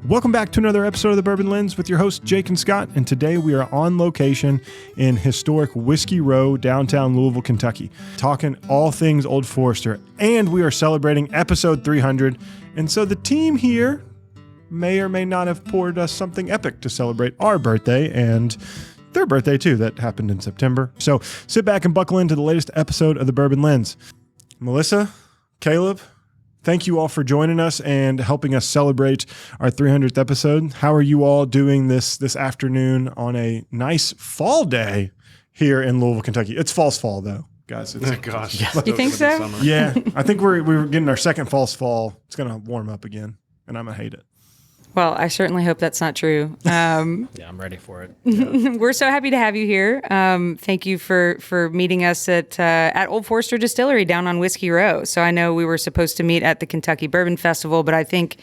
Welcome back to another episode of The Bourbon Lens with your hosts, Jake and Scott. And today we are on location in historic Whiskey Row, downtown Louisville, Kentucky, talking all things Old Forester. And we are celebrating episode 300. And so the team here may or may not have poured us something epic to celebrate our birthday and their birthday too. That happened in September. So sit back and buckle into the latest episode of The Bourbon Lens. Melissa, Caleb, thank you all for joining us and helping us celebrate our 300th episode. How are you all doing this afternoon on a nice fall day here in Louisville, Kentucky? It's false fall though, guys. It's, gosh. Yeah. You think so? Yeah, I think we're getting our second false fall. It's going to warm up again, and I'm going to hate it. Well, I certainly hope that's not true. Yeah, I'm ready for it. Yeah. We're so happy to have you here. Thank you for meeting us at Old Forester Distillery down on Whiskey Row. So I know we were supposed to meet at the Kentucky Bourbon Festival, but I think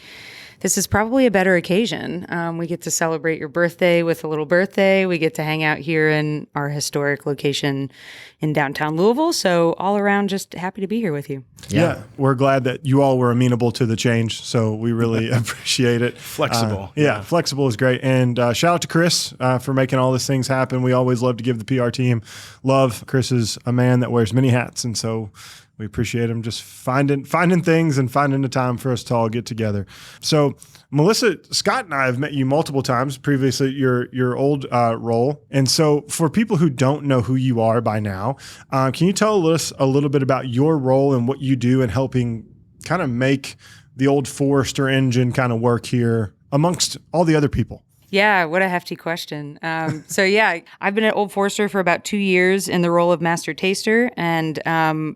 this is probably a better occasion. We get to celebrate your birthday with a little birthday. We get to hang out here in our historic location in downtown Louisville. So all around, just happy to be here with you. Yeah, we're glad that you all were amenable to the change. So we really appreciate it. Flexible. Flexible is great. And shout out to Chris for making all these things happen. We always love to give the PR team love. Chris is a man that wears many hats. And so we appreciate him just finding things and finding the time for us to all get together. So, Melissa, Scott and I have met you multiple times previously, your old role. And so for people who don't know who you are by now, can you tell us a little bit about your role and what you do in helping kind of make the Old Forester engine kind of work here amongst all the other people? Yeah, what a hefty question. So yeah, I've been at Old Forester for about 2 years in the role of master taster, and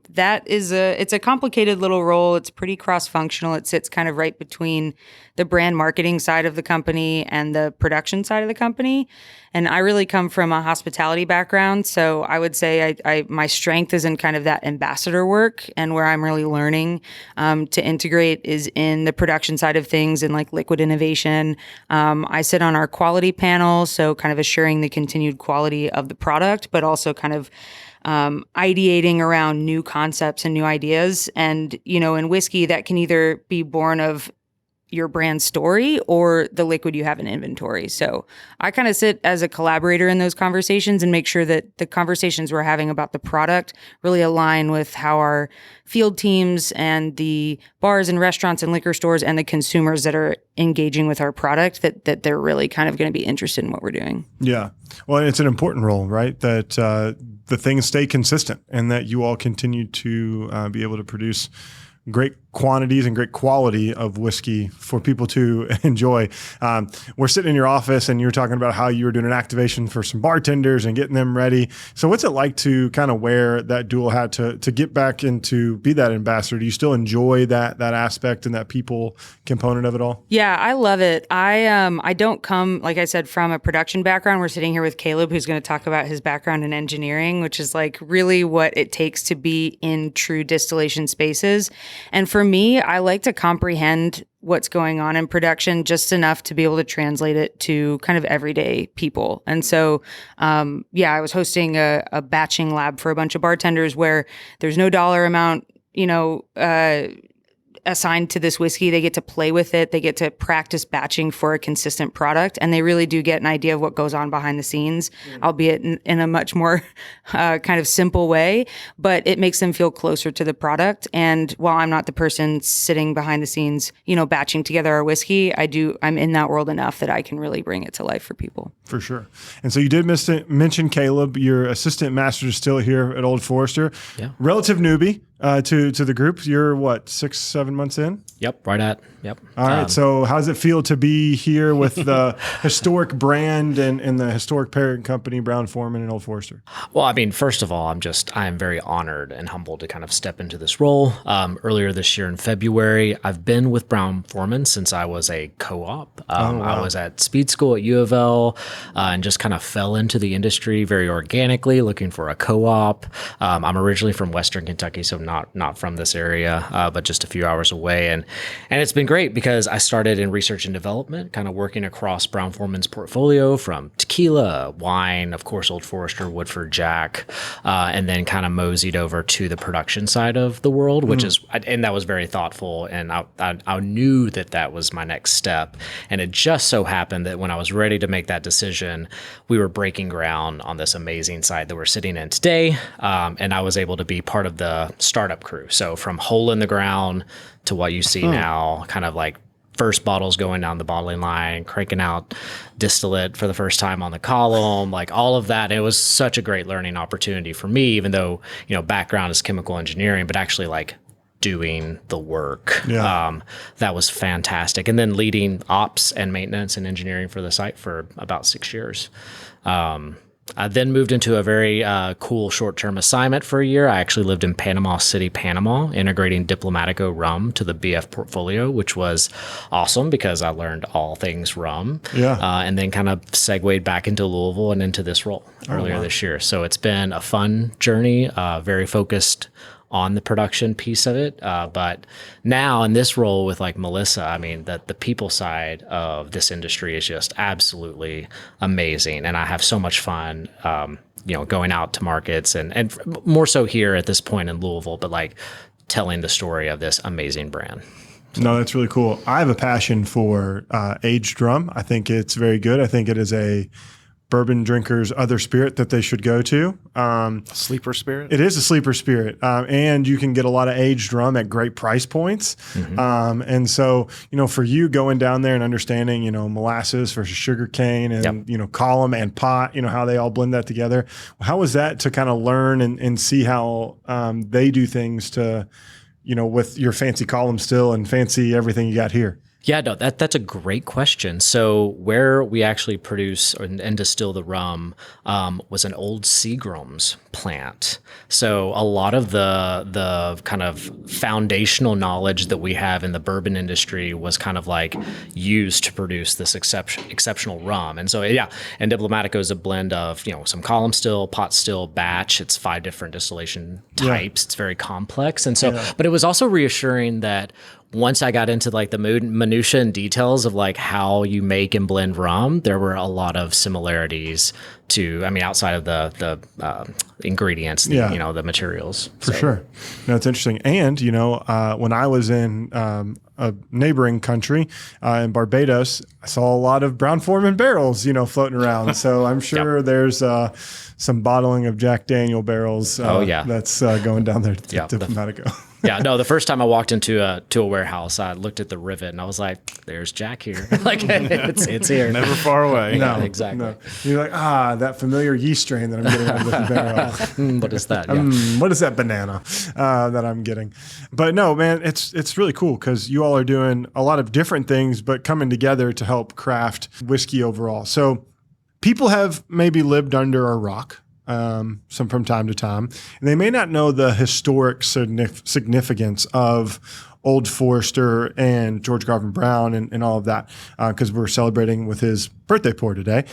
that is it's a complicated little role. It's pretty cross-functional. It sits kind of right between the brand marketing side of the company and the production side of the company. And I really come from a hospitality background, so I would say my strength is in kind of that ambassador work, and where I'm really learning to integrate is in the production side of things and like liquid innovation. I sit on our quality panel, so kind of assuring the continued quality of the product, but also kind of ideating around new concepts and new ideas. And, in whiskey, that can either be born of your brand story or the liquid you have in inventory. So I kind of sit as a collaborator in those conversations and make sure that the conversations we're having about the product really align with how our field teams and the bars and restaurants and liquor stores and the consumers that are engaging with our product, that they're really kind of going to be interested in what we're doing. Yeah. Well, it's an important role, right? That the things stay consistent and that you all continue to be able to produce great quantities and great quality of whiskey for people to enjoy. We're sitting in your office and you're talking about how you were doing an activation for some bartenders and getting them ready. So what's it like to kind of wear that dual hat to get back into be that ambassador? Do you still enjoy that aspect and that people component of it all? Yeah, I love it. I don't come, like I said, from a production background. We're sitting here with Caleb, who's going to talk about his background in engineering, which is like really what it takes to be in true distillation spaces. And for me, I like to comprehend what's going on in production just enough to be able to translate it to kind of everyday people. And so, I was hosting a batching lab for a bunch of bartenders where there's no dollar amount, assigned to this whiskey. They get to play with it. They get to practice batching for a consistent product. And they really do get an idea of what goes on behind the scenes, albeit in a much more kind of simple way. But it makes them feel closer to the product. And while I'm not the person sitting behind the scenes, batching together our whiskey, I'm in that world enough that I can really bring it to life for people. For sure. And so you did mention Caleb, your assistant master distiller here at Old Forester. Yeah. Relative newbie to the group. You're what, 6-7 months in? Yep, right at. Yep. All right. So how does it feel to be here with the historic brand and the historic parent company, Brown-Forman and Old Forester? Well, I mean, first of all, I am very honored and humbled to kind of step into this role. Earlier this year in February, I've been with Brown-Forman since I was a co-op. Wow. I was at speed school at U of L and just kind of fell into the industry very organically, looking for a co-op. I'm originally from Western Kentucky, so not from this area, but just a few hours away. And it's been great because I started in research and development, kind of working across Brown-Forman's portfolio from tequila, wine, of course, Old Forester, Woodford, Jack, and then kind of moseyed over to the production side of the world, which is, and that was very thoughtful. And I knew that was my next step. And it just so happened that when I was ready to make that decision, we were breaking ground on this amazing site that we're sitting in today. And I was able to be part of the startup crew. So from hole in the ground to what you see now, kind of like first bottles going down the bottling line, cranking out distillate for the first time on the column, like all of that. It was such a great learning opportunity for me, even though, background is chemical engineering, but actually like doing the work. That was fantastic. And then leading ops and maintenance and engineering for the site for about 6 years. I then moved into a very cool short-term assignment for a year. I actually lived in Panama City, Panama, integrating Diplomatico rum to the BF portfolio, which was awesome because I learned all things rum. And then kind of segued back into Louisville and into this role earlier this year. So it's been a fun journey, very focused on the production piece of it. But now in this role with like Melissa, I mean, the people side of this industry is just absolutely amazing. And I have so much fun, going out to markets and more so here at this point in Louisville, but like telling the story of this amazing brand. No, that's really cool. I have a passion for aged rum. I think it's very good. I think it is a bourbon drinkers' other spirit that they should go to. Sleeper spirit? It is a sleeper spirit. And you can get a lot of aged rum at great price points. And so, for you going down there and understanding, molasses versus sugar cane and, column and pot, how they all blend that together. How was that to kind of learn and see how they do things to, with your fancy column still and fancy everything you got here? Yeah, no, that's a great question. So where we actually produce and distill the rum was an old Seagram's plant. So a lot of the kind of foundational knowledge that we have in the bourbon industry was kind of like used to produce this exceptional rum. And so, and Diplomatico is a blend of, some column still, pot still, batch. It's 5 different distillation types. It's very complex. And so, but it was also reassuring that once I got into like the minutia and details of like how you make and blend rum, there were a lot of similarities to, outside of the ingredients, the materials. For sure. No, it's interesting. And, when I was in a neighboring country in Barbados, I saw a lot of Brown-Forman barrels, floating around. So I'm sure there's some bottling of Jack Daniel barrels that's going down there to Diplomatico. The first time I walked into a warehouse, I looked at the rivet and I was like, "There's Jack here. Like it's here, never far away." No, exactly. No. You're like, that familiar yeast strain that I'm getting out of the barrel. What is that? What is that banana that I'm getting? But no, man, it's really cool because you all are doing a lot of different things, but coming together to help craft whiskey overall. So people have maybe lived under a rock. Some from time to time, and they may not know the historic significance of Old Forester and George Garvin Brown and all of that, because we're celebrating with his birthday pour today.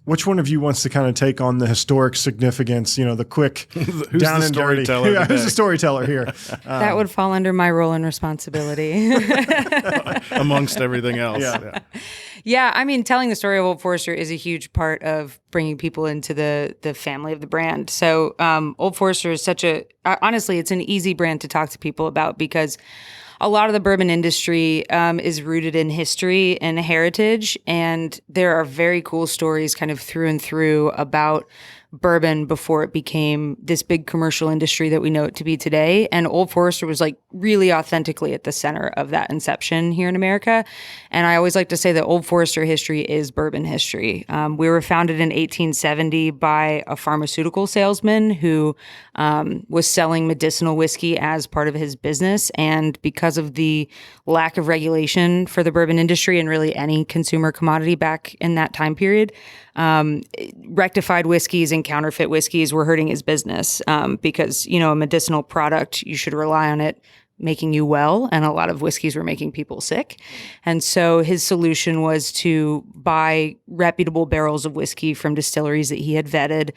Which one of you wants to kind of take on the historic significance, the quick who's down the and dirty? storyteller Who's the storyteller here? That would fall under my role and responsibility. Amongst everything else. Yeah, telling the story of Old Forester is a huge part of bringing people into the family of the brand. So Old Forester is honestly, it's an easy brand to talk to people about because a lot of the bourbon industry is rooted in history and heritage, and there are very cool stories kind of through and through about bourbon before it became this big commercial industry that we know it to be today. And Old Forester was like really authentically at the center of that inception here in America. And I always like to say that Old Forester history is bourbon history. We were founded in 1870 by a pharmaceutical salesman who was selling medicinal whiskey as part of his business. And because of the lack of regulation for the bourbon industry and really any consumer commodity back in that time period, rectified whiskeys and counterfeit whiskeys were hurting his business because, a medicinal product, you should rely on it making you well, and a lot of whiskeys were making people sick. And so his solution was to buy reputable barrels of whiskey from distilleries that he had vetted,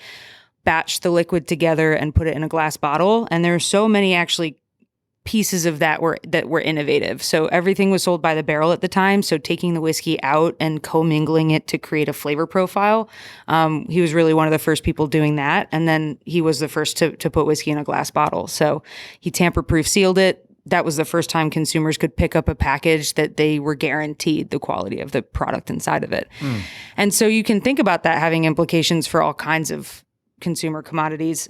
batch the liquid together and put it in a glass bottle. And there are so many actually pieces of that were innovative. So everything was sold by the barrel at the time. So taking the whiskey out and commingling it to create a flavor profile, he was really one of the first people doing that. And then he was the first to put whiskey in a glass bottle. So he tamper-proof sealed it. That was the first time consumers could pick up a package that they were guaranteed the quality of the product inside of it. And so you can think about that having implications for all kinds of consumer commodities.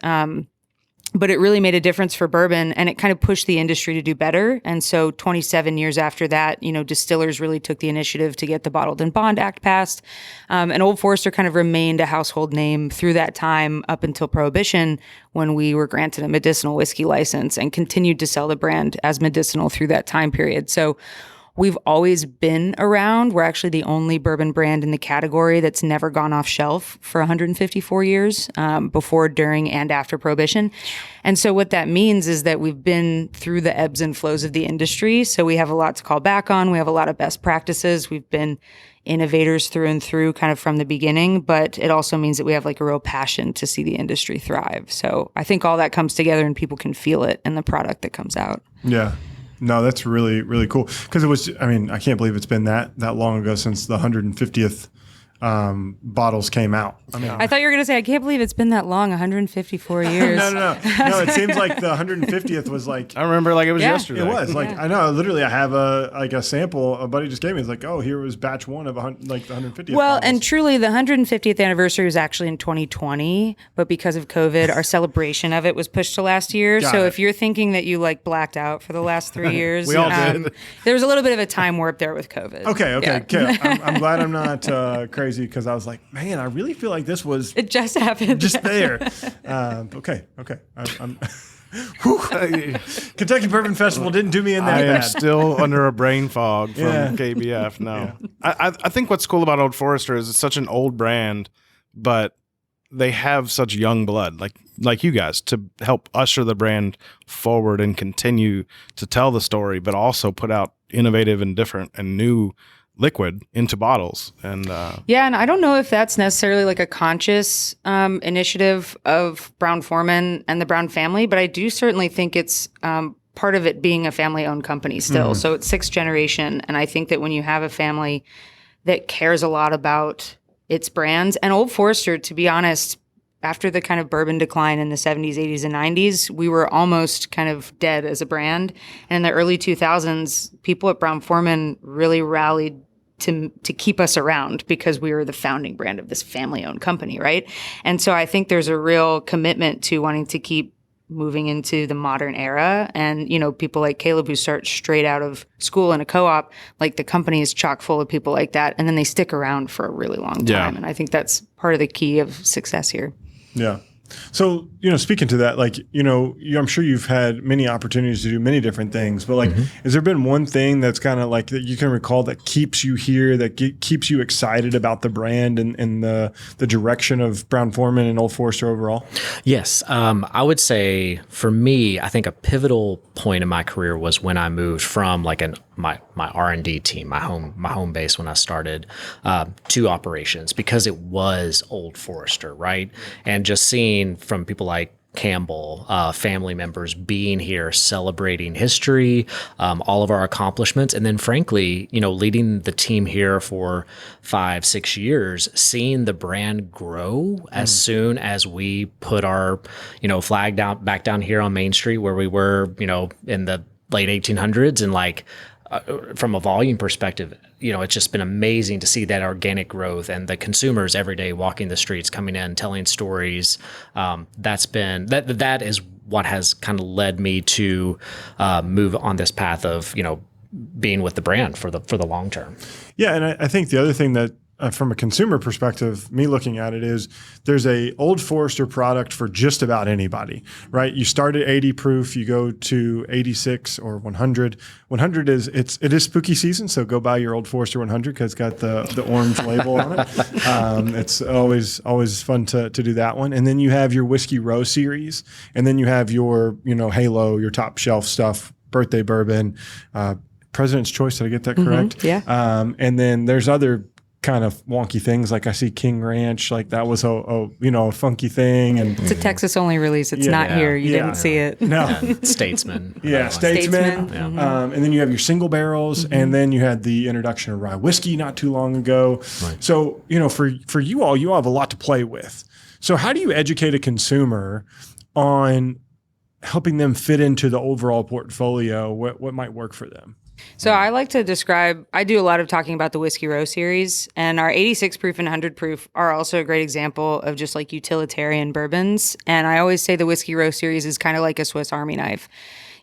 But it really made a difference for bourbon, and it kind of pushed the industry to do better. And so 27 years after that, distillers really took the initiative to get the Bottled in Bond Act passed. And Old Forester kind of remained a household name through that time up until Prohibition, when we were granted a medicinal whiskey license and continued to sell the brand as medicinal through that time period. So we've always been around. We're actually the only bourbon brand in the category that's never gone off shelf for 154 years, before, during, and after Prohibition. And so what that means is that we've been through the ebbs and flows of the industry. So we have a lot to call back on. We have a lot of best practices. We've been innovators through and through kind of from the beginning, but it also means that we have like a real passion to see the industry thrive. So I think all that comes together and people can feel it in the product that comes out. Yeah. No, that's really, really cool. Because it was, I can't believe it's been that long ago since the 150th bottles came out. I thought you were going to say, I can't believe it's been that long, 154 years. No, it seems like the 150th was like... I remember like it was yesterday. It was. I know, literally, I have a sample a buddy just gave me. It's like, oh, here was batch one of the 150th Well, bottles. and truly, the 150th anniversary was actually in 2020, but because of COVID, our celebration of it was pushed to last year. So if you're thinking that you blacked out for the last 3 years... We all did. There was a little bit of a time warp there with COVID. Okay. Yeah. I'm glad I'm not crazy, because I was like, man, I really feel like this was It just happened. just there. Okay. I'm Kentucky Bourbon Festival didn't do me in that I am bad. still under a brain fog from Yeah. KBF. No, I think what's cool about Old Forester is it's such an old brand, but they have such young blood, like you guys, to help usher the brand forward and continue to tell the story, but also put out innovative and different and new liquid into bottles. And and I don't know if that's necessarily like a conscious initiative of Brown-Forman and the Brown family, but I do certainly think it's part of it being a family-owned company still. So it's sixth generation, and I think that when you have a family that cares a lot about its brands, and Old Forester, to be honest, after the kind of bourbon decline in the 70s, 80s, and 90s, we were almost kind of dead as a brand. And in the early 2000s, people at Brown-Forman really rallied to keep us around because we were the founding brand of this family-owned company, right? And so I think there's a real commitment to wanting to keep moving into the modern era. And, people like Caleb who start straight out of school in a co-op, like the company is chock full of people like that. And then they stick around for a really long time. Yeah. And I think that's part of the key of success here. Yeah. So, speaking to that, I'm sure you've had many opportunities to do many different things, but has there been one thing that's kind of like that you can recall that keeps you here, that keeps you excited about the brand and the direction of Brown-Forman and Old Forester overall? Yes. I would say for me, I think a pivotal point in my career was when I moved from my R&D team, my home base when I started, to operations, because it was Old Forester, right? And just seeing from people like Campbell, family members being here, celebrating history, all of our accomplishments. And then frankly, leading the team here for 5-6 years, seeing the brand grow as soon as we put our, flag back down here on Main Street where we were, in the late 1800s. And from a volume perspective, it's just been amazing to see that organic growth and the consumers every day walking the streets, coming in, telling stories. That is what has kind of led me to move on this path of, being with the brand for the long term. Yeah. And I think the other thing that, from a consumer perspective, me looking at it is there's a Old Forester product for just about anybody, right? You start at 80 proof, you go to 86 or 100. 100 it is spooky season, so go buy your Old Forester 100 because it's got the orange label on it. It's always fun to do that one. And then you have your Whiskey Row series, and then you have your Halo, your top shelf stuff, birthday bourbon, President's Choice. Did I get that correct? Yeah. And then there's other kind of wonky things. Like I see King Ranch, like that was a funky thing. And It's a Texas only release. It's not here. You didn't see it. no. Statesman. Yeah, Statesman. Statesman. And then you have your single barrels, and then you had the introduction of rye whiskey not too long ago. Right. So, for you all have a lot to play with. So how do you educate a consumer on helping them fit into the overall portfolio? What might work for them? So I like to describe, I do a lot of talking about the Whiskey Row series, and our 86 proof and 100 proof are also a great example of just like utilitarian bourbons. And I always say the Whiskey Row series is kind of like a Swiss Army knife.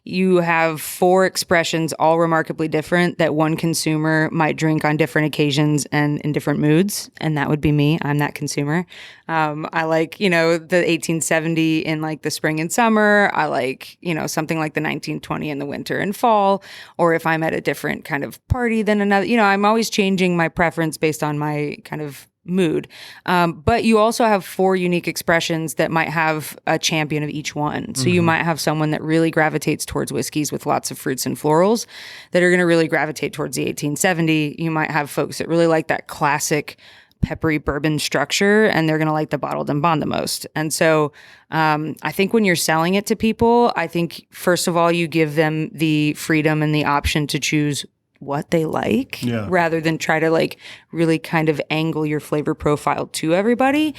You have 4 expressions, all remarkably different, that one consumer might drink on different occasions and in different moods. And that would be me. I'm that consumer. I like, the 1870 in like the spring and summer. I like, something like the 1920 in the winter and fall. Or if I'm at a different kind of party than another, I'm always changing my preference based on my kind of mood. But you also have 4 unique expressions that might have a champion of each one. So you might have someone that really gravitates towards whiskeys with lots of fruits and florals that are going to really gravitate towards the 1870. You might have folks that really like that classic peppery bourbon structure, and they're going to like the bottled and bond the most. And so I think when you're selling it to people, I think first of all, you give them the freedom and the option to choose what they like rather than try to like really kind of angle your flavor profile to everybody.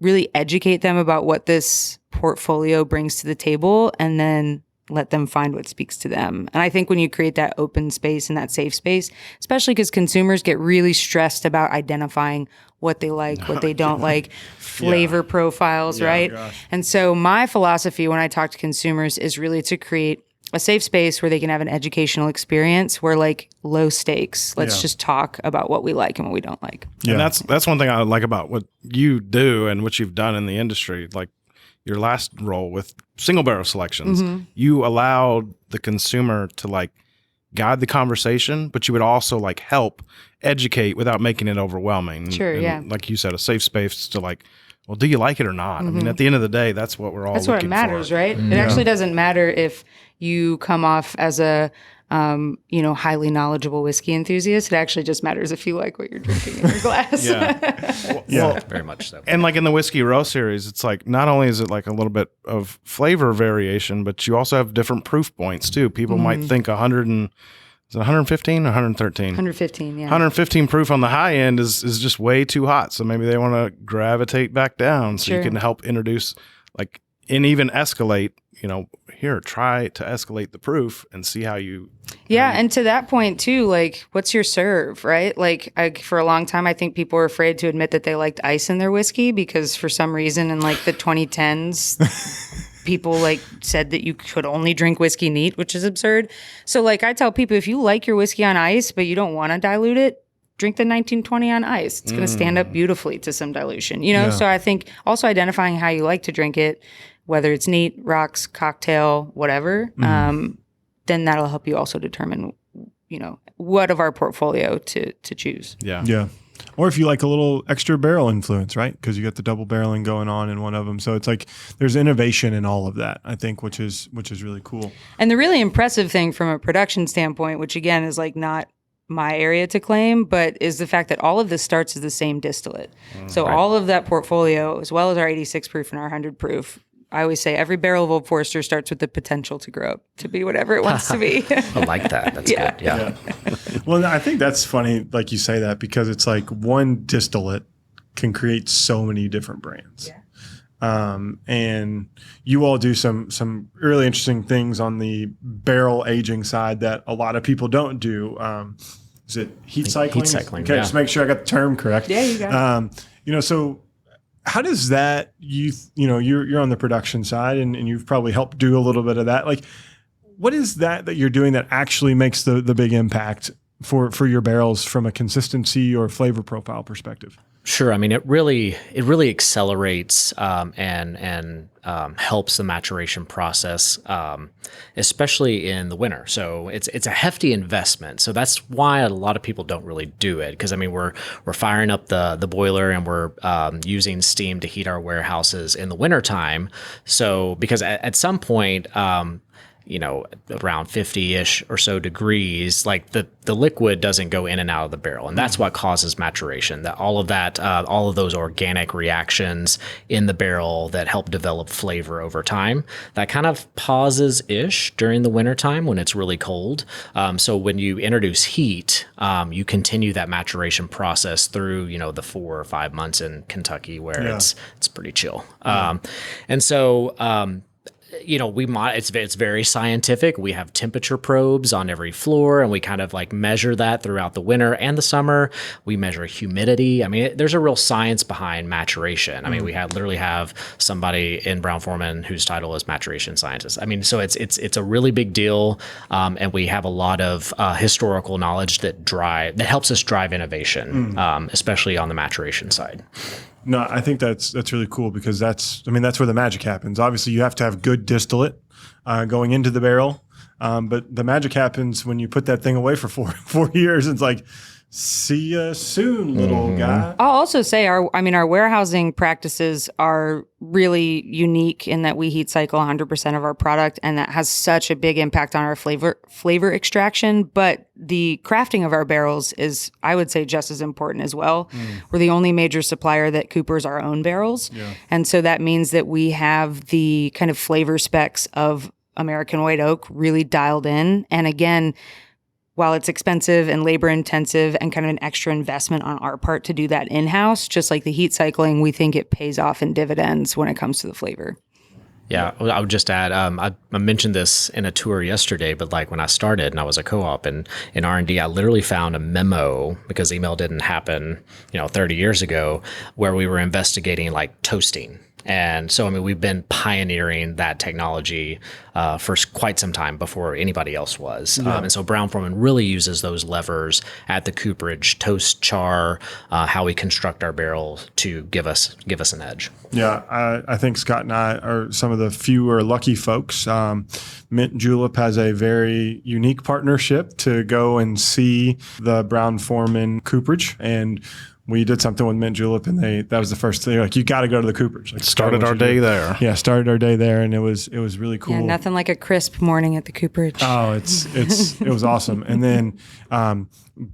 Really educate them about what this portfolio brings to the table, and then let them find what speaks to them. And I think when you create that open space and that safe space, especially because consumers get really stressed about identifying what they like, what they don't like, flavor profiles, right? Gosh. And so my philosophy when I talk to consumers is really to create a safe space where they can have an educational experience where like low stakes. Let's just talk about what we like and what we don't like. Yeah. And that's one thing I like about what you do and what you've done in the industry. Like your last role with single barrel selections, you allowed the consumer to like guide the conversation, but you would also like help educate without making it overwhelming. Sure. And like you said, a safe space to like, well, do you like it or not? I mean, at the end of the day, that's what we're all looking for. That's what it matters, right? It actually doesn't matter if you come off as a, highly knowledgeable whiskey enthusiast. It actually just matters if you like what you're drinking in your glass. Well, very much so. And like in the Whiskey Row series, it's like not only is it like a little bit of flavor variation, but you also have different proof points too. People might think 115 or 113? 115, yeah. 115 proof on the high end is just way too hot. So maybe they want to gravitate back down so you can help introduce like and even escalate, here, try to escalate the proof and see how you. Yeah. And to that point too, like what's your serve, right? Like for a long time, I think people were afraid to admit that they liked ice in their whiskey because for some reason in like the 2010s, people like said that you could only drink whiskey neat, which is absurd. So like I tell people, if you like your whiskey on ice, but you don't want to dilute it, drink the 1920 on ice. It's going to stand up beautifully to some dilution, So I think also identifying how you like to drink it, whether it's neat, rocks, cocktail, whatever, then that'll help you also determine, what of our portfolio to choose. Yeah. Or if you like a little extra barrel influence, right? Because you got the double barreling going on in one of them. So it's like there's innovation in all of that, I think, which is really cool. And the really impressive thing from a production standpoint, which again is like not my area to claim, but is the fact that all of this starts as the same distillate. So all of that portfolio, as well as our 86 proof and our 100 proof, I always say every barrel of Old Forester starts with the potential to grow up to be whatever it wants to be. I like that. That's good. Yeah. Well, I think that's funny, like you say that, because it's like one distillate can create so many different brands. Yeah. And you all do some really interesting things on the barrel aging side that a lot of people don't do. Is it heat cycling? Heat cycling. Okay, just make sure I got the term correct. Yeah, you got it. So how does that you're on the production side and you've probably helped do a little bit of that. Like, what is that you're doing that actually makes the big impact for your barrels from a consistency or flavor profile perspective? Sure. I mean, it really accelerates and helps the maturation process, especially in the winter. So it's a hefty investment. So that's why a lot of people don't really do it. Because I mean, we're firing up the boiler and we're using steam to heat our warehouses in the wintertime. So because at some point, around 50-ish or so degrees, like the liquid doesn't go in and out of the barrel. And that's what causes maturation, all of those organic reactions in the barrel that help develop flavor over time. That kind of pauses-ish during the wintertime when it's really cold. So when you introduce heat, you continue that maturation process through, the 4 or 5 months in Kentucky where it's pretty chill. And so, it's very scientific. We have temperature probes on every floor, and we kind of like measure that throughout the winter and the summer. We measure humidity. I mean, there's a real science behind maturation. I mean, we literally have somebody in Brown-Forman whose title is maturation scientist. I mean, so it's a really big deal, and we have a lot of historical knowledge that helps us drive innovation, especially on the maturation side. No, I think that's really cool because that's where the magic happens. Obviously, you have to have good distillate going into the barrel, but the magic happens when you put that thing away for 4 years. It's like, see ya soon, little guy. I'll also say our warehousing practices are really unique in that we heat cycle 100% of our product, and that has such a big impact on our flavor extraction. But the crafting of our barrels is, I would say, just as important as well. We're the only major supplier that coopers our own barrels. Yeah. And so that means that we have the kind of flavor specs of American white oak really dialed in. And again, while it's expensive and labor intensive and kind of an extra investment on our part to do that in-house, just like the heat cycling, we think it pays off in dividends when it comes to the flavor. Yeah, I would just add, I mentioned this in a tour yesterday, but like when I started and I was a co-op and in R&D, I literally found a memo because email didn't happen, 30 years ago, where we were investigating like toasting. And so, we've been pioneering that technology for quite some time before anybody else was. Yeah. And so Brown-Forman really uses those levers at the cooperage, toast, char, how we construct our barrel to give us an edge. Yeah, I think Scott and I are some of the fewer lucky folks. Mint Julep has a very unique partnership to go and see the Brown-Forman cooperage, and we did something with Mint Julep, and that was the first thing. Like, you got to go to the cooperage. Like, started our day there. Yeah, started our day there, and it was really cool. Yeah, nothing like a crisp morning at the cooperage. Oh, it was awesome. And then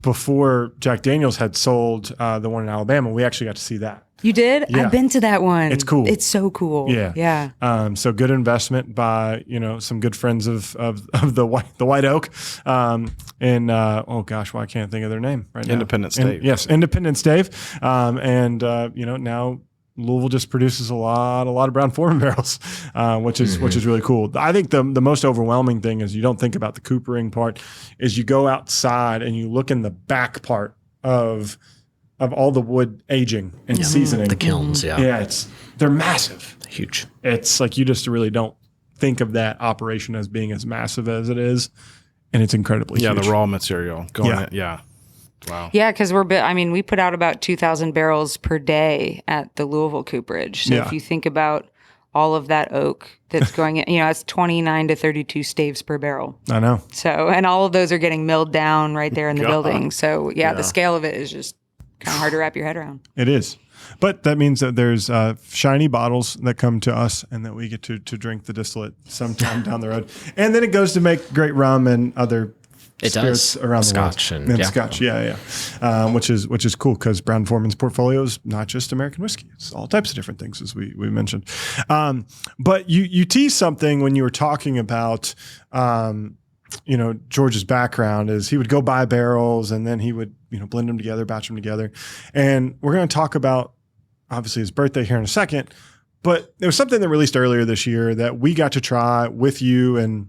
before Jack Daniel's had sold the one in Alabama, we actually got to see that. You did? Yeah. I've been to that one. It's cool. It's so cool. Yeah. Yeah. So good investment by, some good friends of the White Oak. Oh gosh, why can't I think of their name right now? Independence Dave. Yes, Independence Dave. Now Louisville just produces a lot of Brown-Forman barrels, which is really cool. I think the most overwhelming thing is you don't think about the coopering part, is you go outside and you look in the back part of all the wood aging and seasoning. The kilns, yeah. Yeah, they're massive. Huge. It's like you just really don't think of that operation as being as massive as it is, and it's incredibly huge. Yeah, the raw material going in. Yeah. Wow. Yeah, because we put out about 2,000 barrels per day at the Louisville cooperage. So if you think about all of that oak that's going in, it's 29 to 32 staves per barrel. I know. So, and all of those are getting milled down right there in the building. So the scale of it is just kind of hard to wrap your head around. It is. But that means that there's shiny bottles that come to us and that we get to drink the distillate sometime down the road. And then it goes to make great rum and other spirits around the world. Scotch and Scotch, which is cool because Brown-Forman's portfolio is not just American whiskey. It's all types of different things, as we mentioned. But you teased something when you were talking about George's background is he would go buy barrels and then he would, blend them together, batch them together. And we're going to talk about, obviously, his birthday here in a second, but there was something that released earlier this year that we got to try with you and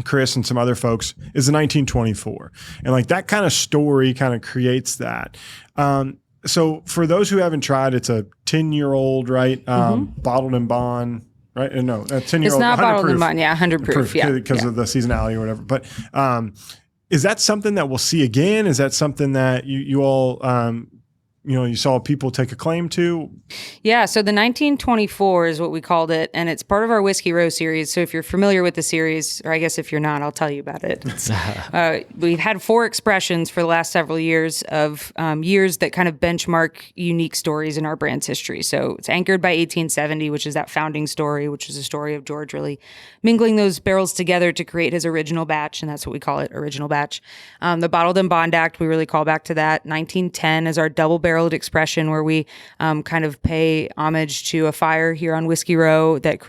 Chris and some other folks is the 1924. And like that kind of story kind of creates that. So for those who haven't tried, it's a 10-year-old, right? Bottled in bond. Right? No, 10-year-old. It's not bottled in bond. Yeah, 100 proof. Yeah, because of the seasonality or whatever. But is that something that we'll see again? Is that something that you all you saw people take a claim to? Yeah, so the 1924 is what we called it, and it's part of our Whiskey Row series. So if you're familiar with the series, or I guess if you're not, I'll tell you about it. We've had 4 expressions for the last several years of years that kind of benchmark unique stories in our brand's history. So it's anchored by 1870, which is that founding story, which is a story of George really mingling those barrels together to create his original batch, and that's what we call it, original batch. The Bottled and Bond Act, we really call back to that. 1910 is our double-barreled expression, where we kind of pay homage to a fire here on Whiskey Row that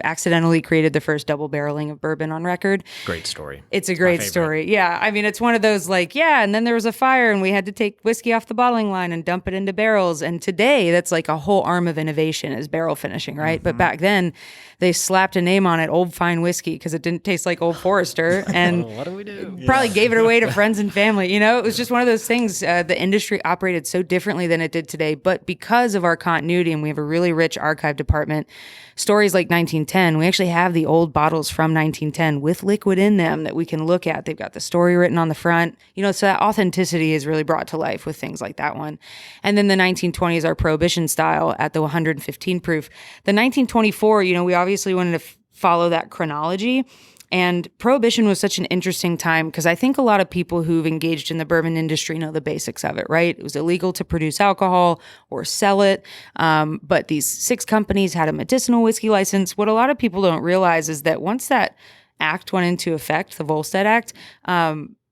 accidentally created the first double barreling of bourbon on record. Great story. It's a great story. Yeah. I mean, it's one of those and then there was a fire and we had to take whiskey off the bottling line and dump it into barrels. And today that's like a whole arm of innovation is barrel finishing, right? Mm-hmm. But back then they slapped a name on it, Old Fine Whiskey, because it didn't taste like Old Forester. And what do we do? Probably gave it away to friends and family. It was just one of those things. The industry operated so differently than it did today. But because of our continuity, and we have a really rich archive department, stories like 1910, we actually have the old bottles from 1910 with liquid in them that we can look at. They've got the story written on the front. So that authenticity is really brought to life with things like that one. And then the 1920s, our Prohibition style at the 115 proof. The 1924, we obviously wanted to follow that chronology. And Prohibition was such an interesting time because I think a lot of people who've engaged in the bourbon industry know the basics of it, right? It was illegal to produce alcohol or sell it. But these 6 companies had a medicinal whiskey license. What a lot of people don't realize is that once that act went into effect, the Volstead Act,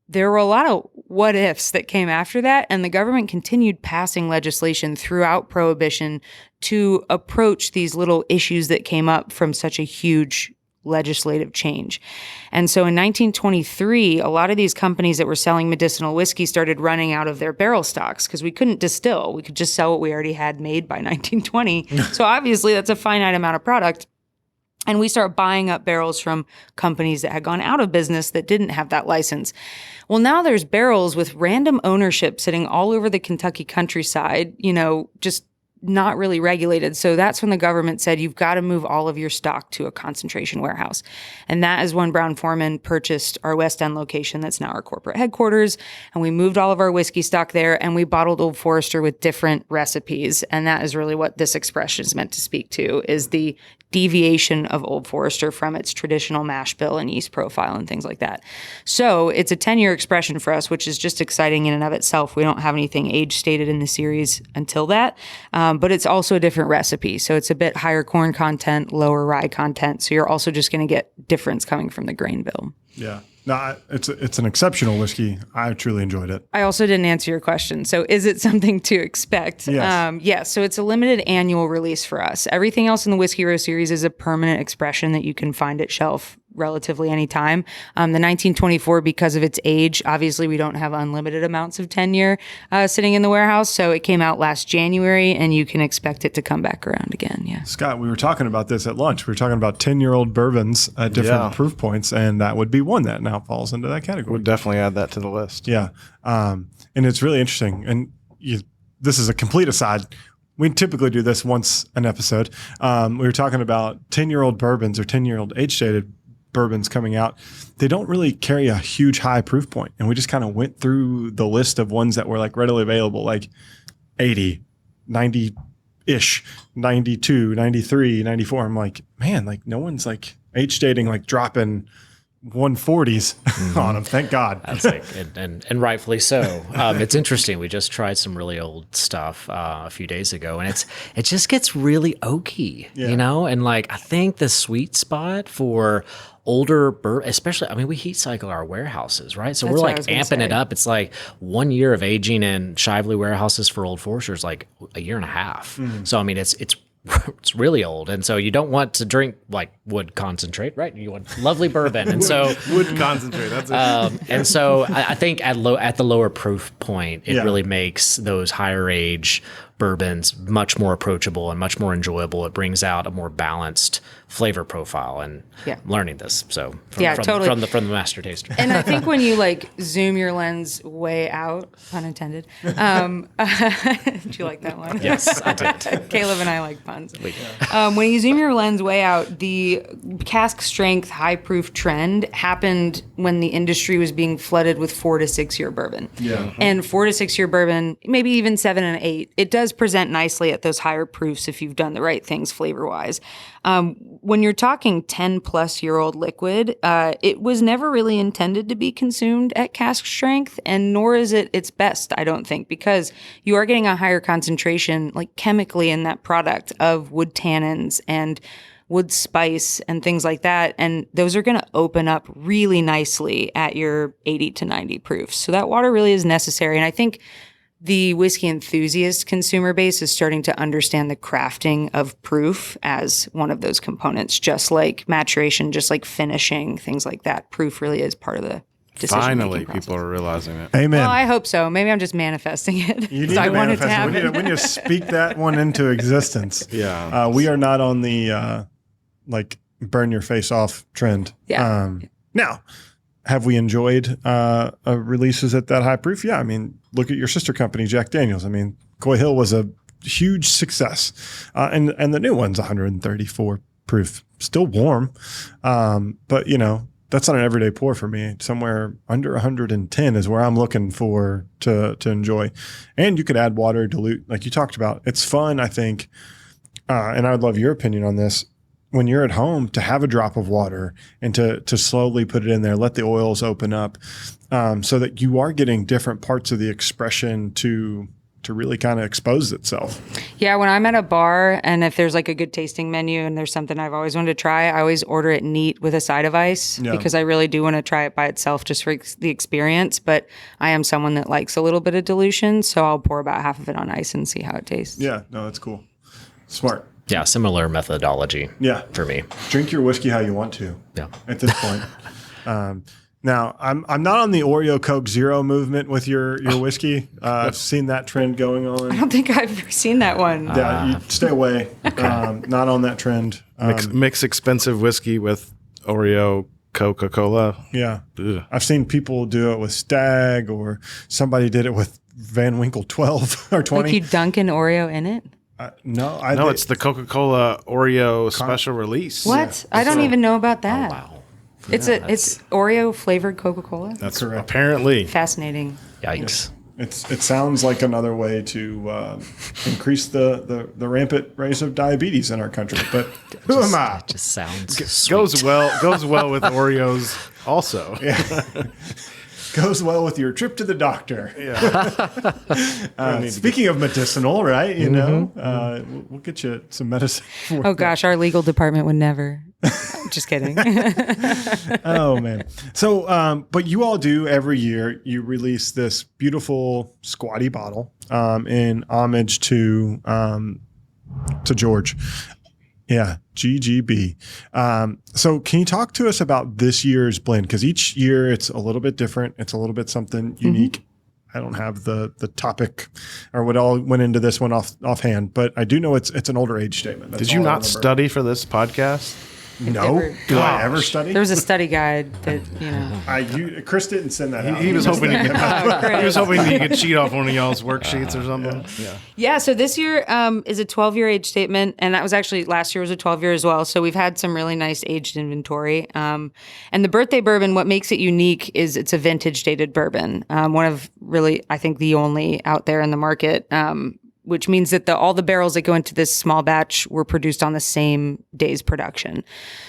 there were a lot of what ifs that came after that. And the government continued passing legislation throughout Prohibition to approach these little issues that came up from such a huge legislative change. And so in 1923, a lot of these companies that were selling medicinal whiskey started running out of their barrel stocks because we couldn't distill. We could just sell what we already had made by 1920. So obviously that's a finite amount of product. And we start buying up barrels from companies that had gone out of business that didn't have that license. Well, now there's barrels with random ownership sitting all over the Kentucky countryside, just not really regulated. So that's when the government said, you've got to move all of your stock to a concentration warehouse. And that is when Brown-Forman purchased our West End location that's now our corporate headquarters. And we moved all of our whiskey stock there and we bottled Old Forester with different recipes. And that is really what this expression is meant to speak to, is the deviation of Old Forester from its traditional mash bill and yeast profile and things like that. So it's a 10-year expression for us, which is just exciting in and of itself. We don't have anything age stated in the series until that, but it's also a different recipe. So it's a bit higher corn content, lower rye content. So you're also just going to get difference coming from the grain bill. Yeah. No, it's an exceptional whiskey. I truly enjoyed it. I also didn't answer your question. So is it something to expect? Yes. Yes. So it's a limited annual release for us. Everything else in the Whiskey Row series is a permanent expression that you can find at shelf relatively any time. The 1924, because of its age, obviously we don't have unlimited amounts of tenure sitting in the warehouse. So it came out last January and you can expect it to come back around again. Yeah. Scott, we were talking about this at lunch. We were talking about 10-year-old bourbons at different proof points, and that would be one that now falls into that category. We'll definitely add that to the list. Yeah. And it's really interesting. And this is a complete aside. We typically do this once an episode. We were talking about 10-year-old bourbons or 10-year-old age-stated bourbons coming out. They don't really carry a huge high proof point. And we just kind of went through the list of ones that were like readily available, like 80, 90-ish, 92, 93, 94. I'm like, man, like no one's like age stating, like dropping 140s on them. Thank God. That's like, and rightfully so. It's interesting. We just tried some really old stuff a few days ago, and it just gets really oaky, And like I think the sweet spot for older bourbon, especially, I mean, we heat cycle our warehouses, right? So we're like amping it up. It's like 1 year of aging in Shively warehouses for Old Forester is like a year and a half. So I mean, it's really old, and so you don't want to drink like wood concentrate, right? You want lovely bourbon, and so wood concentrate. That's it. And so I think at the lower proof point, it really makes those higher age bourbons much more approachable and much more enjoyable. It brings out a more balanced flavor profile, and I'm learning this. So totally from the master taster. And I think when you like zoom your lens way out, pun intended. Did you like that one? Yes, I did. Caleb and I like puns. When you zoom your lens way out, the cask strength high proof trend happened when the industry was being flooded with 4 to 6 year bourbon. Yeah. And 4 to 6 year bourbon, maybe even 7 and 8, it does present nicely at those higher proofs if you've done the right things flavor wise. When you're talking 10 plus year old liquid, it was never really intended to be consumed at cask strength, and nor is it its best, I don't think, because you are getting a higher concentration, like chemically in that product, of wood tannins and wood spice and things like that. And those are going to open up really nicely at your 80 to 90 proofs. So that water really is necessary. And I think the whiskey enthusiast consumer base is starting to understand the crafting of proof as one of those components, just like maturation, just like finishing, things like that. Proof really is part of the Finally, people are realizing it. Amen. Well, I hope so. Maybe I'm just manifesting it. You need So to I want it to manifest it. happen. We need to speak that one into existence. Yeah. We are not on the like burn your face off trend. Yeah. Now, have we enjoyed releases at that high proof? Yeah. I mean, look at your sister company, Jack Daniels. I mean, Coy Hill was a huge success. And the new one's 134 proof, still warm. But, you know, that's not an everyday pour for me. Somewhere under 110 is where I'm looking for to enjoy. And you could add water, dilute, like you talked about. It's fun, I think. And I would love your opinion on this. When you're at home, to have a drop of water and to slowly put it in there, let the oils open up, so that you are getting different parts of the expression to really kind of expose itself. Yeah, when I'm at a bar and if there's like a good tasting menu and there's something I've always wanted to try, I always order it neat with a side of ice because I really do want to try it by itself just for the experience. But I am someone that likes a little bit of dilution, so I'll pour about half of it on ice and see how it tastes. Yeah, no, that's cool. Smart. Yeah, similar methodology. Yeah. For me. Drink your whiskey how you want to. Yeah. At this point. Now, I'm not on the Oreo Coke Zero movement with your whiskey. I've seen that trend going I on. don't think I've ever seen that one. Yeah, you stay away. Not on that trend. Mix expensive whiskey with Oreo Coca-Cola. Yeah. Ugh. I've seen people do it with Stag, or somebody did it with Van Winkle 12 or 20. Like you dunk an Oreo in it? No, It's the Coca-Cola Oreo special release. What? I don't even know about that. Oh, wow. It's Oreo flavored Coca-Cola? That's Correct. apparently. Fascinating. Yikes. it sounds like another way to increase the rampant race of diabetes in our country. But who am I? It just sounds Goes well with Oreos also. Goes well with your trip to the doctor. Yeah. Speaking of medicinal, right? You know, we'll get you some medicine. Oh gosh, our legal department would never. Just kidding. Oh man. So, but you all do every year. You release this beautiful squatty bottle in homage to George. Yeah, GGB. So can you talk to us about this year's blend? Because each year it's a little bit different. It's a little bit something unique. I don't have the topic or what all went into this one offhand, but I do know it's an older age statement. That's Did you all I not remember. study for this podcast? No. Did I ever study? There was a study guide that, you know. Chris didn't send that out. He was hoping he Chris. could cheat off one of y'all's worksheets or something. Yeah, so this year is a 12-year age statement, and that was actually last year was a 12-year as well. So we've had some really nice aged inventory. And the birthday bourbon, what makes it unique is it's a vintage dated bourbon. One of really, I think, the only out there in the market. Which means that all the barrels that go into this small batch were produced on the same day's production.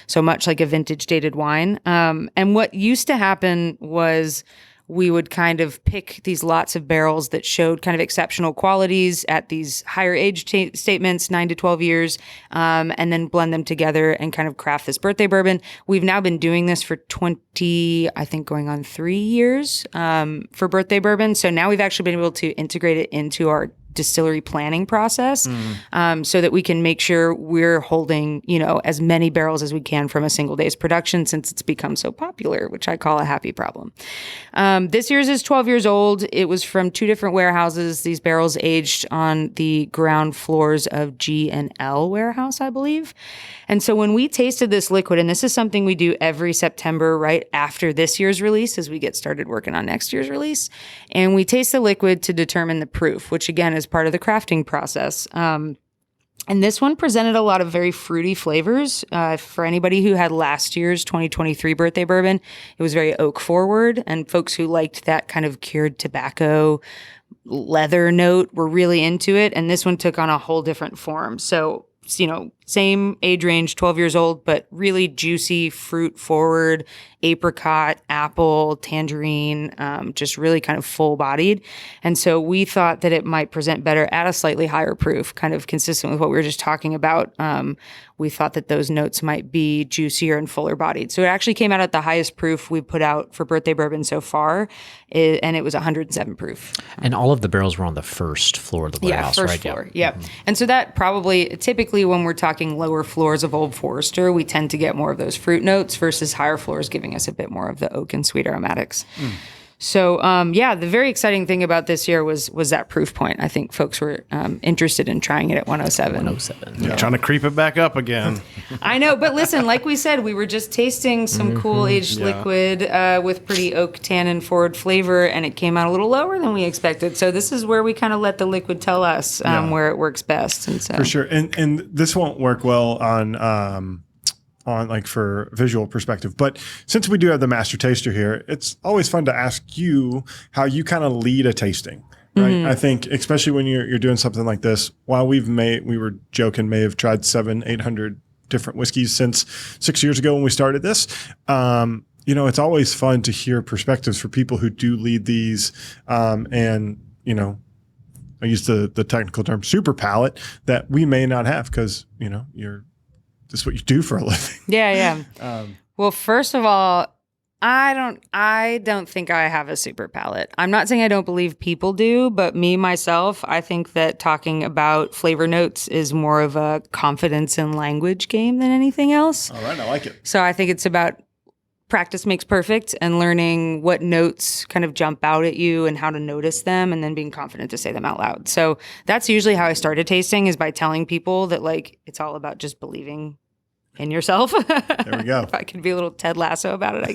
So much like a vintage dated wine. And what used to happen was we would kind of pick these lots of barrels that showed kind of exceptional qualities at these higher age statements, 9 to 12 years, and then blend them together and kind of craft this birthday bourbon. We've now been doing this for 20, I think going on 3 years for birthday bourbon. So now we've actually been able to integrate it into our distillery planning process, so that we can make sure we're holding, as many barrels as we can from a single day's production, since it's become so popular, which I call a happy problem. This year's is 12 years old. It was from 2 different warehouses. These barrels aged on the ground floors of G&L warehouse, I believe. And so when we tasted this liquid, and this is something we do every September right after this year's release as we get started working on next year's release, and we taste the liquid to determine the proof, which again is part of the crafting process. And this one presented a lot of very fruity flavors. For anybody who had last year's 2023 birthday bourbon, it was very oak forward, and folks who liked that kind of cured tobacco leather note were really into it. And this one took on a whole different form. So, same age range, 12 years old, but really juicy, fruit forward, apricot, apple, tangerine, just really kind of full bodied. And so we thought that it might present better at a slightly higher proof, kind of consistent with what we were just talking about. We thought that those notes might be juicier and fuller bodied. So it actually came out at the highest proof we put out for birthday bourbon so far, and it was 107 proof. And all of the barrels were on the first floor of the warehouse, first right? floor. Yeah. Mm-hmm. And so that typically when we're talking lower floors of Old Forester, we tend to get more of those fruit notes versus higher floors giving us a bit more of the oak and sweet aromatics. So, the very exciting thing about this year was that proof point. I think folks were interested in trying it at 107. 107. Yeah. Trying to creep it back up again. I know, but listen, like we said, we were just tasting some cool aged liquid with pretty oak tannin forward flavor, and it came out a little lower than we expected. So this is where we kind of let the liquid tell us where it works best. And so For sure. And this won't work well on like for visual perspective. But since we do have the master taster here, it's always fun to ask you how you kind of lead a tasting, right? I think especially when you're doing something like this, while we were joking, may have tried 700-800 different whiskeys since 6 years ago when we started this. It's always fun to hear perspectives for people who do lead these. I use the technical term super palate that we may not have because, this is what you do for a living. Yeah. Well, first of all, I don't think I have a super palate. I'm not saying I don't believe people do, but myself, I think that talking about flavor notes is more of a confidence in language game than anything else. All right, I like it. So I think it's about practice makes perfect and learning what notes kind of jump out at you and how to notice them and then being confident to say them out loud. So that's usually how I started tasting, is by telling people that it's all about just believing in yourself. There we go. If I could be a little Ted Lasso about it, I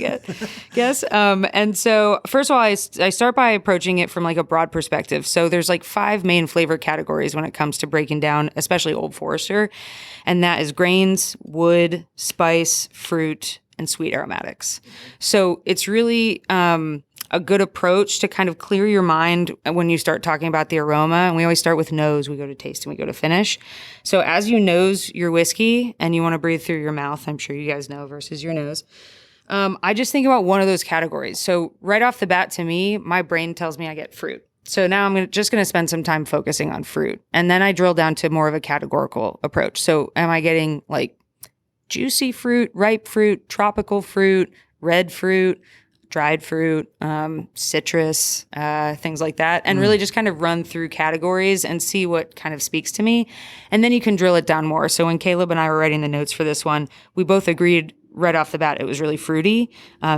guess. And so first of all, I start by approaching it from a broad perspective. So there's 5 main flavor categories when it comes to breaking down, especially Old Forester. And that is grains, wood, spice, fruit, and sweet aromatics. So it's really a good approach to kind of clear your mind when you start talking about the aroma. And we always start with nose, we go to taste, and we go to finish. So as you nose your whiskey and you want to breathe through your mouth, I'm sure you guys know, versus your nose, I just think about one of those categories. So right off the bat, to me, my brain tells me I get fruit. So now I'm just going to spend some time focusing on fruit. And then I drill down to more of a categorical approach. So am I getting juicy fruit, ripe fruit, tropical fruit, red fruit, dried fruit, citrus, things like that, and really just kind of run through categories and see what kind of speaks to me. And then you can drill it down more. So when Caleb and I were writing the notes for this one, we both agreed right off the bat it was really fruity.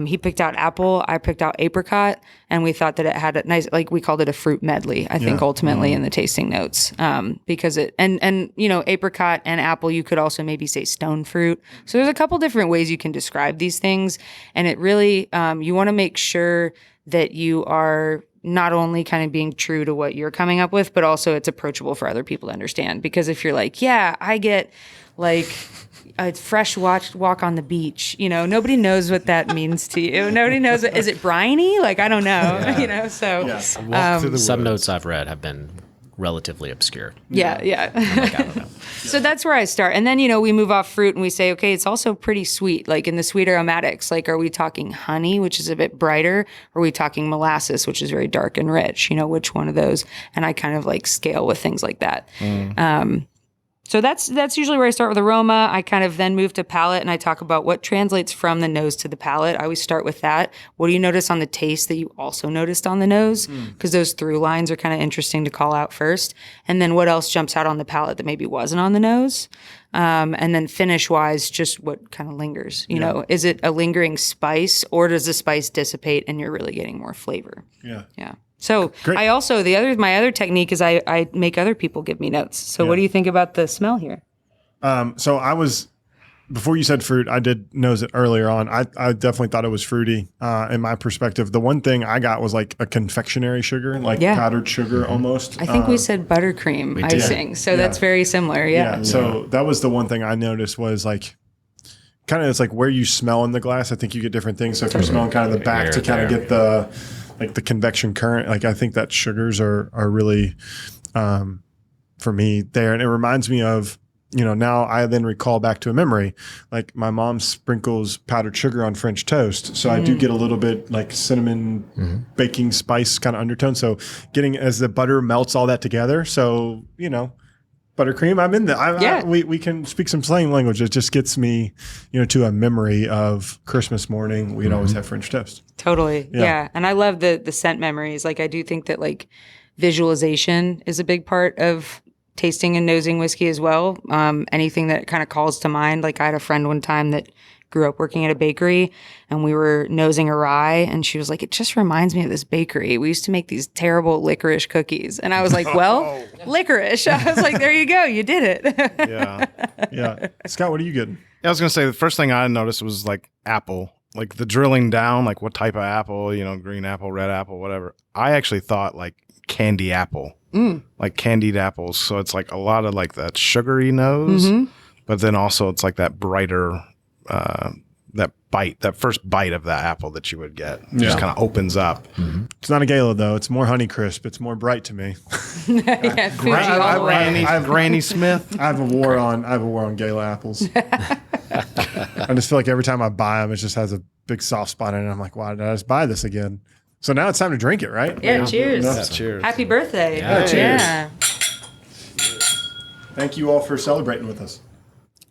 He picked out apple, I picked out apricot, and we thought that it had a nice, we called it a fruit medley, I think, ultimately in the tasting notes, because it, and apricot and apple, you could also maybe say stone fruit. So there's a couple different ways you can describe these things, and it really, you want to make sure that you are not only kind of being true to what you're coming up with, but also it's approachable for other people to understand. Because if you're I get a fresh walk on the beach, nobody knows what that means to you. Nobody knows. Is it briny? I don't know, so. Some notes I've read have been relatively obscure. Yeah. I don't know. So that's where I start. And then, we move off fruit and we say, okay, it's also pretty sweet. In the sweet aromatics, are we talking honey, which is a bit brighter? Or are we talking molasses, which is very dark and rich? Which one of those? And I kind of scale with things like that. So that's usually where I start with aroma. I kind of then move to palate and I talk about what translates from the nose to the palate. I always start with that. What do you notice on the taste that you also noticed on the nose? Because those through lines are kind of interesting to call out first. And then what else jumps out on the palate that maybe wasn't on the nose? And then finish wise, just what kind of lingers, you know, is it a lingering spice or does the spice dissipate and you're really getting more flavor? Yeah. Yeah. So Great. I also, my other technique is I make other people give me notes. So what do you think about the smell here? So I was, before you said fruit, I did nose it earlier on. I definitely thought it was fruity in my perspective. The one thing I got was like a confectionery sugar, like powdered sugar almost. I think we said buttercream icing. So that's very similar. Yeah. So that was the one thing I noticed was like, kind of it's like where you smell in the glass. I think you get different things. So if you're smelling kind of the back to kind of get the, like the convection current, like I think that sugars are really, for me there. And it reminds me of, you know, now I then recall back to a memory, like my mom sprinkles powdered sugar on French toast. So I do get a little bit like cinnamon, baking spice kind of undertone. So getting as the butter melts all that together. So, you know, buttercream, I'm in there. We can speak some slang language. It just gets me, you know, to a memory of Christmas morning. We'd always have French toast. Totally. Yeah. And I love the scent memories. Like I do think that like visualization is a big part of tasting and nosing whiskey as well. Anything that kind of calls to mind. Like I had a friend one time that grew up working at a bakery and we were nosing a rye and she was like, it just reminds me of this bakery. We used to make these terrible licorice cookies. And I was like, well, licorice. I was like, there you go. You did it. Yeah. Scott, what are you getting? I was going to say the first thing I noticed was like apple, like the drilling down, like what type of apple, you know, green apple, red apple, whatever. I actually thought like candy apple, like candied apples. So it's like a lot of like that sugary nose, but then also it's like that brighter, that first bite of that apple that you would get just kind of opens up. It's not a Gala though. It's more Honeycrisp. It's more bright to me. Granny Smith. I have a war on Gala apples. I just feel like every time I buy them, it just has a big soft spot in it. I'm like, why did I just buy this again? So now it's time to drink it, right? Yeah, cheers. Yeah, cheers. Happy birthday. Yeah, cheers. Yeah. Thank you all for celebrating with us.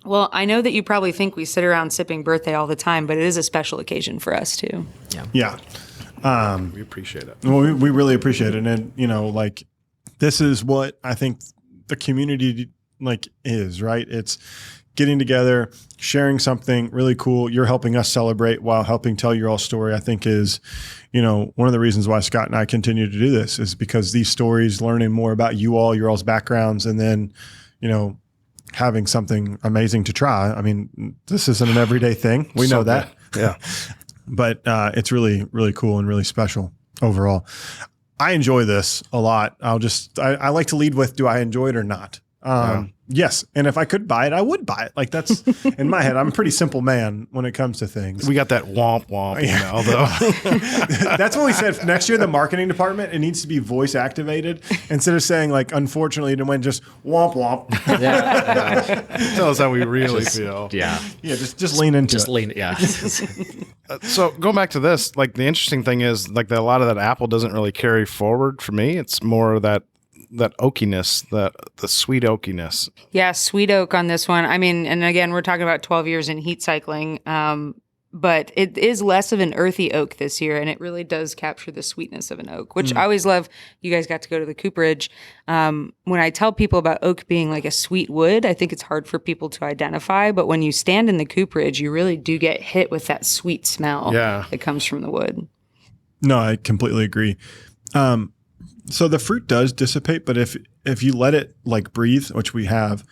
Well, I know that you probably think we sit around sipping birthday all the time, but it is a special occasion for us too. Yeah. We appreciate it. Well, we really appreciate it. And, you know, like this is what I think the community like is, right? It's getting together, sharing something really cool. You're helping us celebrate while helping tell your all story, I think is, you know, one of the reasons why Scott and I continue to do this is because these stories, learning more about you all, your all's backgrounds, and then, you know, having something amazing to try. I mean, this isn't an everyday thing. We know that. Yeah. But it's really, really cool and really special overall. I enjoy this a lot. I like to lead with, do I enjoy it or not? Yes. And if I could buy it, I would buy it. Like that's in my head. I'm a pretty simple man when it comes to things. We got that womp womp email though. That's what we said. Next year, the marketing department, it needs to be voice activated instead of saying like, unfortunately, it went just womp womp. Tell us how we really feel. Yeah. Yeah. Just lean into Just it. lean. Yeah. So going back to this, like the interesting thing is like a lot of that apple doesn't really carry forward for me. It's more that oakiness, the sweet oakiness. Yeah, sweet oak on this one. I mean, and again, we're talking about 12 years in heat cycling, but it is less of an earthy oak this year, and it really does capture the sweetness of an oak, which I always love. You guys got to go to the cooperage. When I tell people about oak being like a sweet wood, I think it's hard for people to identify, but when you stand in the cooperage, you really do get hit with that sweet smell that comes from the wood. No, I completely agree. So the fruit does dissipate, but if you let it like breathe, which we have,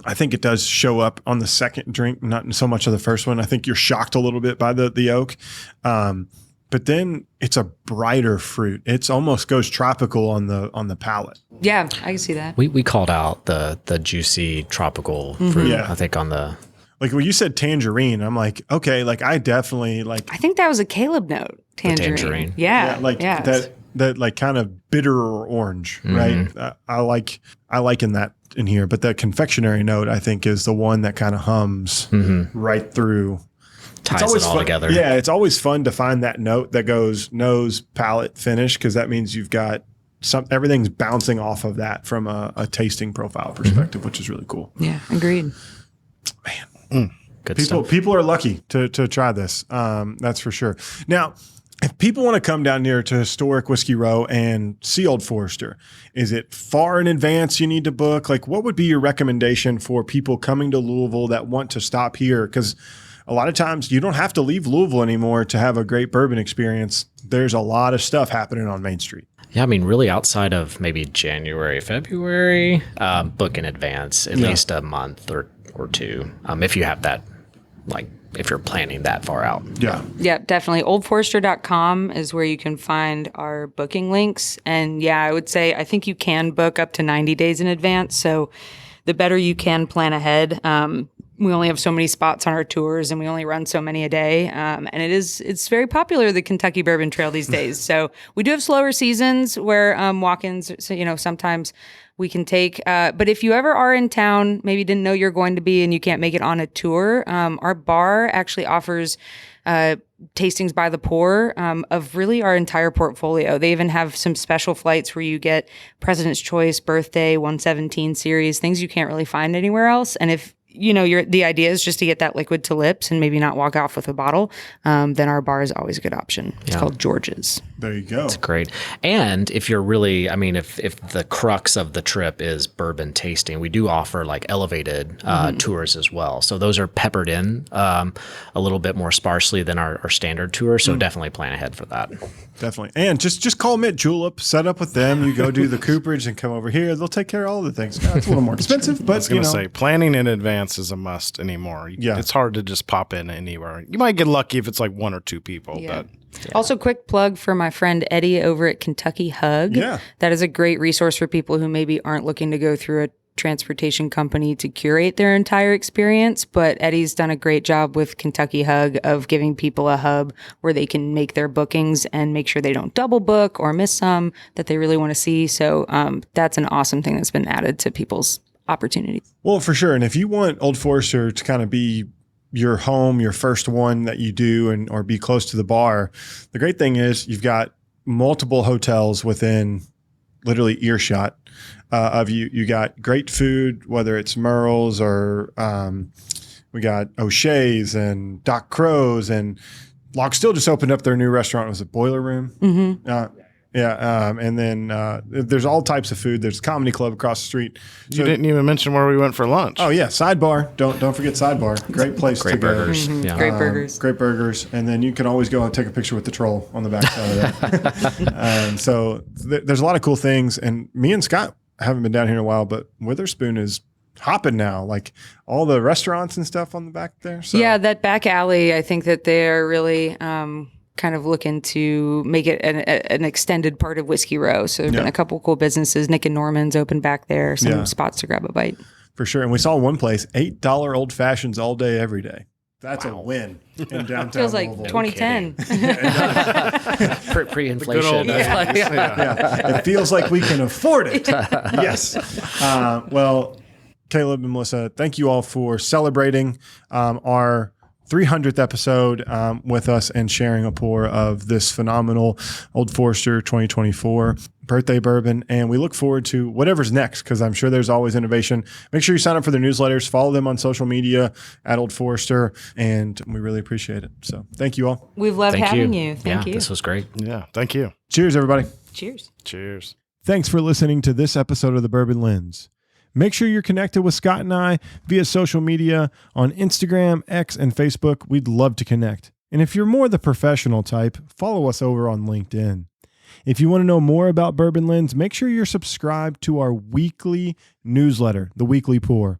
I think it does show up on the second drink, not so much of the first one. I think you're shocked a little bit by the oak. But then it's a brighter fruit. It's almost goes tropical on the palate. Yeah, I can see that. We called out the juicy tropical fruit, Yeah. I think on the... Like when you said tangerine, I'm like, okay, like I definitely like... I think that was a Caleb note, tangerine. tangerine. Yeah. That like kind of bitter orange, right? I like in that in here, but that confectionery note I think is the one that kind of hums right through. Ties it all together. Yeah, it's always fun to find that note that goes nose, palate, finish, because that means you've got everything's bouncing off of that from a tasting profile perspective, which is really cool. Yeah, agreed. Man, Good stuff. people are lucky to try this. That's for sure. Now, if people want to come down here to historic Whiskey Row and see Old Forester, is it far in advance you need to book? Like, what would be your recommendation for people coming to Louisville that want to stop here? Because a lot of times you don't have to leave Louisville anymore to have a great bourbon experience. There's a lot of stuff happening on Main Street. Yeah, I mean, really outside of maybe January, February, book in advance, at least a month or two, if you have that, like, if you're planning that far out. Yeah, definitely. Oldforester.com is where you can find our booking links. And yeah, I would say I think you can book up to 90 days in advance. So the better you can plan ahead. We only have so many spots on our tours and we only run so many a day. And it's very popular, the Kentucky Bourbon Trail these days. So we do have slower seasons where walk-ins, so, sometimes we can take. But if you ever are in town, maybe didn't know you're going to be and you can't make it on a tour, our bar actually offers tastings by the pour of really our entire portfolio. They even have some special flights where you get President's Choice, Birthday, 117 series, things you can't really find anywhere else. And if the idea is just to get that liquid to lips and maybe not walk off with a bottle, then our bar is always a good option. It's called George's. There you go. That's great. And if you're really, I mean, if the crux of the trip is bourbon tasting, we do offer like elevated tours as well. So those are peppered in a little bit more sparsely than our standard tour. So definitely plan ahead for that. Definitely. And just call them at Julep, set up with them. You go do the cooperage and come over here. They'll take care of all the things. It's a little more expensive, but I was going to say, planning in advance is a must anymore. Yeah. It's hard to just pop in anywhere. You might get lucky if it's like one or two people, but... Also, quick plug for my friend Eddie over at Kentucky Hug. Yeah. That is a great resource for people who maybe aren't looking to go through a transportation company to curate their entire experience. But Eddie's done a great job with Kentucky Hug of giving people a hub where they can make their bookings and make sure they don't double book or miss some that they really want to see. So that's an awesome thing that's been added to people's opportunities. Well, for sure. And if you want Old Forester to kind of be your home, your first one that you do, or be close to the bar, the great thing is you've got multiple hotels within literally earshot of you. You got great food, whether it's Merle's or we got O'Shea's and Doc Crow's, and Lock Still just opened up their new restaurant. Was it Boiler Room? Mm-hmm. And then there's all types of food. There's a comedy club across the street. You didn't even mention where we went for lunch. Oh yeah, Sidebar. Don't forget Sidebar. Great place to go. Burgers. Yeah. Great burgers. Great burgers. And then you can always go and take a picture with the troll on the back side of that. So there's a lot of cool things. And me and Scott haven't been down here in a while, but Witherspoon is hopping now, like all the restaurants and stuff on the back there. So. Yeah, that back alley, I think that they're really kind of looking to make it an extended part of Whiskey Row. So there's been a couple cool businesses. Nick and Norman's opened back there, some spots to grab a bite. For sure. And we saw one place, $8 old fashions all day, every day. That's a win in downtown Feels like Louisville. 2010. Pre-inflation. Yeah. It feels like we can afford it. Yes. Well, Caleb and Melissa, thank you all for celebrating our 300th episode with us and sharing a pour of this phenomenal Old Forester 2024 birthday bourbon. And we look forward to whatever's next, because I'm sure there's always innovation. Make sure you sign up for their newsletters, follow them on social media at Old Forester, and we really appreciate it. So thank you all. We've loved having you. Thank you. This was great. Yeah, thank you. Cheers, everybody. Cheers. Cheers. Thanks for listening to this episode of The Bourbon Lens. Make sure you're connected with Scott and I via social media on Instagram, X, and Facebook. We'd love to connect. And if you're more the professional type, follow us over on LinkedIn. If you want to know more about Bourbon Lens, make sure you're subscribed to our weekly newsletter, The Weekly Pour.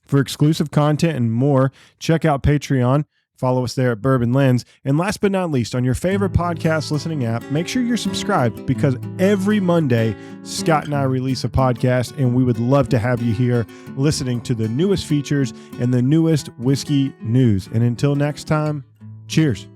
For exclusive content and more, check out Patreon. Follow us there at Bourbon Lens. And last but not least, on your favorite podcast listening app, make sure you're subscribed, because every Monday, Scott and I release a podcast, and we would love to have you here listening to the newest features and the newest whiskey news. And until next time, cheers.